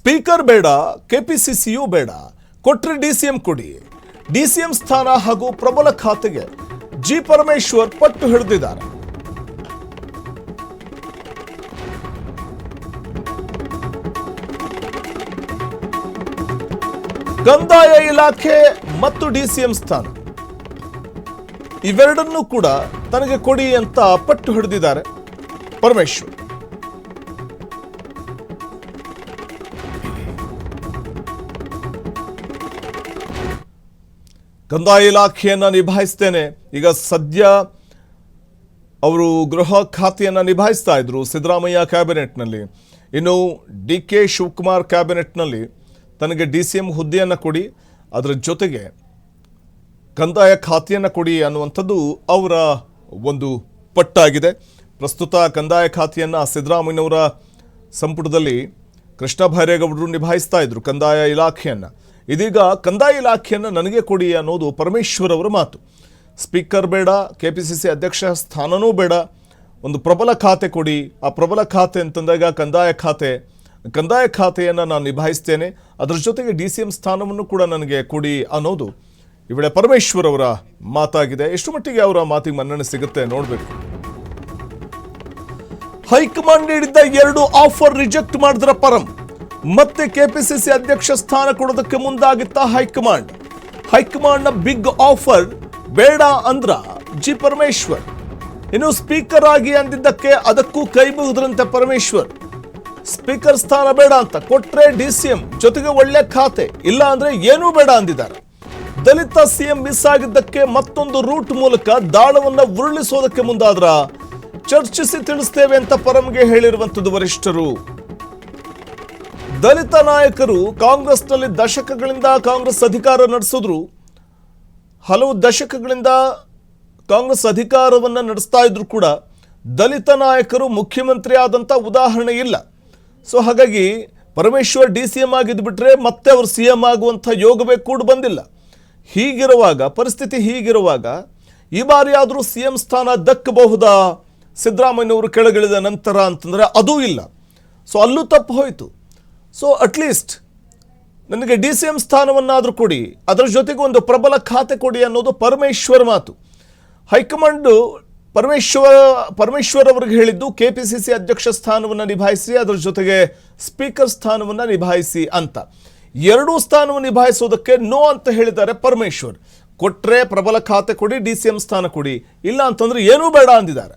Speaker ಬೇಡ, ಕೆಪಿಸಿಸಿಯೂ ಬೇಡ, ಕೊಟ್ರೆ ಡಿಸಿಎಂ ಕೊಡಿ. ಡಿಸಿಎಂ ಸ್ಥಾನ ಹಾಗೂ ಪ್ರಬಲ ಖಾತೆಗೆ ಜಿ ಪರಮೇಶ್ವರ್ ಪಟ್ಟು ಹಿಡಿದಿದ್ದಾರೆ. ಕಂದಾಯ ಇಲಾಖೆ ಮತ್ತು ಡಿಸಿಎಂ ಸ್ಥಾನ ಇವೆರಡನ್ನೂ ಕೂಡ ತನಗೆ ಕೊಡಿ ಅಂತ ಪಟ್ಟು ಹಿಡಿದಿದ್ದಾರೆ ಪರಮೇಶ್ವರ್. ಕಂದಾಯ ಇಲಾಖೆಯನ್ನ ನಿಭಾಯಿಸ್ತೇನೆ. ಈಗ ಸದ್ಯ ಅವರು ಗೃಹ ಖಾತೆಯನ್ನ ನಿಭಾಯಿಸ್ತಾ ಇದ್ರು ಸಿದ್ದರಾಮಯ್ಯ ಕ್ಯಾಬಿನೆಟ್ನಲ್ಲಿ. ಇನ್ನು DK ಶಿವಕುಮಾರ್ ಕ್ಯಾಬಿನೆಟ್ನಲ್ಲಿ ತನಗೆ DCM ಹುದ್ದೆಯನ್ನು ಕೊಡಿ, ಅದರ ಜೊತೆಗೆ ಕಂದಾಯ ಖಾತೆಯನ್ನು ಕೊಡಿ ಅನ್ನುವಂಥದ್ದು ಅವರ ಒಂದು ಪಟ್ಟಾಗಿದೆ. ಪ್ರಸ್ತುತ ಕಂದಾಯ ಖಾತೆಯನ್ನು ಸಿದ್ದರಾಮಯ್ಯನವರ ಸಂಪುಟದಲ್ಲಿ ಕೃಷ್ಣ ಬೈರೇಗೌಡರು ನಿಭಾಯಿಸ್ತಾ ಇದ್ರು ಕಂದಾಯ ಇಲಾಖೆಯನ್ನು. ಇದೀಗ ಕಂದಾಯ ಇಲಾಖೆಯನ್ನು ನನಗೆ ಕೊಡಿ ಅನ್ನೋದು ಪರಮೇಶ್ವರ್ ಅವರ ಮಾತು. ಸ್ಪೀಕರ್ ಬೇಡ, KPCC ಅಧ್ಯಕ್ಷ ಸ್ಥಾನನೂ ಬೇಡ, ಒಂದು ಪ್ರಬಲ ಖಾತೆ ಕೊಡಿ. ಆ ಪ್ರಬಲ ಖಾತೆ ಅಂತಂದಾಗ ಕಂದಾಯ ಖಾತೆಯನ್ನು ನಾನು ನಿಭಾಯಿಸ್ತೇನೆ, ಅದರ ಜೊತೆಗೆ DCM ಸ್ಥಾನವನ್ನು ಕೂಡ ನನಗೆ ಕೊಡಿ ಅನ್ನೋದು ಈ ವೇಳೆ ಪರಮೇಶ್ವರ್ ಅವರ ಮಾತಾಗಿದೆ. ಎಷ್ಟು ಮಟ್ಟಿಗೆ ಅವರ ಮಾತಿಗೆ ಮನ್ನಣೆ ಸಿಗುತ್ತೆ ನೋಡಬೇಕು. ಹೈಕಮಾಂಡ್ ನೀಡಿದ್ದ 2 ಆಫರ್ ರಿಜೆಕ್ಟ್ ಮಾಡಿದ್ರ ಪರಂ. ಮತ್ತೆ KPCC ಅಧ್ಯಕ್ಷ ಸ್ಥಾನ ಕೊಡೋದಕ್ಕೆ ಮುಂದಾಗಿತ್ತ ಹೈಕಮಾಂಡ್ನ ಬಿಗ್ ಆಫರ್ ಬೇಡ ಅಂದ್ರ ಜಿ ಪರಮೇಶ್ವರ್. ಇನ್ನು ಸ್ಪೀಕರ್ ಆಗಿ ಅಂದಿದ್ದಕ್ಕೆ ಅದಕ್ಕೂ ಕೈ ಮುಗಿದ್ರಂತೆ ಪರಮೇಶ್ವರ್. ಸ್ಪೀಕರ್ ಸ್ಥಾನ ಬೇಡ ಅಂತ, ಕೊಟ್ರೆ DCM ಜೊತೆಗೆ ಒಳ್ಳೆ ಖಾತೆ, ಇಲ್ಲ ಅಂದ್ರೆ ಏನೂ ಬೇಡ ಅಂದಿದ್ದಾರೆ. ದಲಿತ CM ಮಿಸ್ ಆಗಿದ್ದಕ್ಕೆ ಮತ್ತೊಂದು ರೂಟ್ ಮೂಲಕ ದಾಳವನ್ನ ಉರುಳಿಸೋದಕ್ಕೆ ಮುಂದಾದ್ರ ಚರ್ಚಿಸಿ ತಿಳಿಸ್ತೇವೆ ಅಂತ ಪರಂಗೆ ಹೇಳಿರುವಂತದ್ದು ವರಿಷ್ಠರು. ದಲಿತ ನಾಯಕರು ಕಾಂಗ್ರೆಸ್ನಲ್ಲಿ ದಶಕಗಳಿಂದ ಕಾಂಗ್ರೆಸ್ ಅಧಿಕಾರ ನಡೆಸಿದ್ರು, ಹಲವು ದಶಕಗಳಿಂದ ಕಾಂಗ್ರೆಸ್ ಅಧಿಕಾರವನ್ನು ನಡೆಸ್ತಾ ಇದ್ರು ಕೂಡ ದಲಿತ ನಾಯಕರು ಮುಖ್ಯಮಂತ್ರಿ ಆದಂಥ ಉದಾಹರಣೆ ಇಲ್ಲ. ಸೊ ಹಾಗಾಗಿ ಪರಮೇಶ್ವರ್ DCM ಆಗಿದ್ದು ಬಿಟ್ರೆ ಮತ್ತೆ ಅವರು CM ಆಗುವಂಥ ಯೋಗವೇ ಕೂಡ ಬಂದಿಲ್ಲ. ಪರಿಸ್ಥಿತಿ ಹೀಗಿರುವಾಗ ಈ ಬಾರಿ ಆದರೂ CM ಸ್ಥಾನ ದಕ್ಕಬಹುದಾ ಸಿದ್ದರಾಮಯ್ಯನವರು ಕೆಳಗಿಳಿದ ನಂತರ ಅಂತಂದರೆ ಅದೂ ಇಲ್ಲ. ಸೊ ಅಲ್ಲೂ ತಪ್ಪು ಹೋಯಿತು. ಸೊ ಅಟ್ಲೀಸ್ಟ್ ನನಗೆ DCM ಸ್ಥಾನವನ್ನಾದರೂ ಕೊಡಿ, ಅದರ ಜೊತೆಗೆ ಒಂದು ಪ್ರಬಲ ಖಾತೆ ಕೊಡಿ ಅನ್ನೋದು ಪರಮೇಶ್ವರ್ ಮಾತು. ಹೈಕಮಾಂಡ್ ಪರಮೇಶ್ವರ್ ಅವರಿಗೆ ಹೇಳಿದ್ದು KPCC ಅಧ್ಯಕ್ಷ ಸ್ಥಾನವನ್ನು ನಿಭಾಯಿಸಿ, ಅದರ ಜೊತೆಗೆ ಸ್ಪೀಕರ್ ಸ್ಥಾನವನ್ನು ನಿಭಾಯಿಸಿ ಅಂತ. 2 ಸ್ಥಾನವನ್ನು ನಿಭಾಯಿಸೋದಕ್ಕೆ ನೋ ಅಂತ ಹೇಳಿದ್ದಾರೆ ಪರಮೇಶ್ವರ್. ಕೊಟ್ರೆ ಪ್ರಬಲ ಖಾತೆ ಕೊಡಿ, DCM ಸ್ಥಾನ ಕೊಡಿ, ಇಲ್ಲ ಅಂತಂದ್ರೆ ಏನೂ ಬೇಡ ಅಂದಿದ್ದಾರೆ.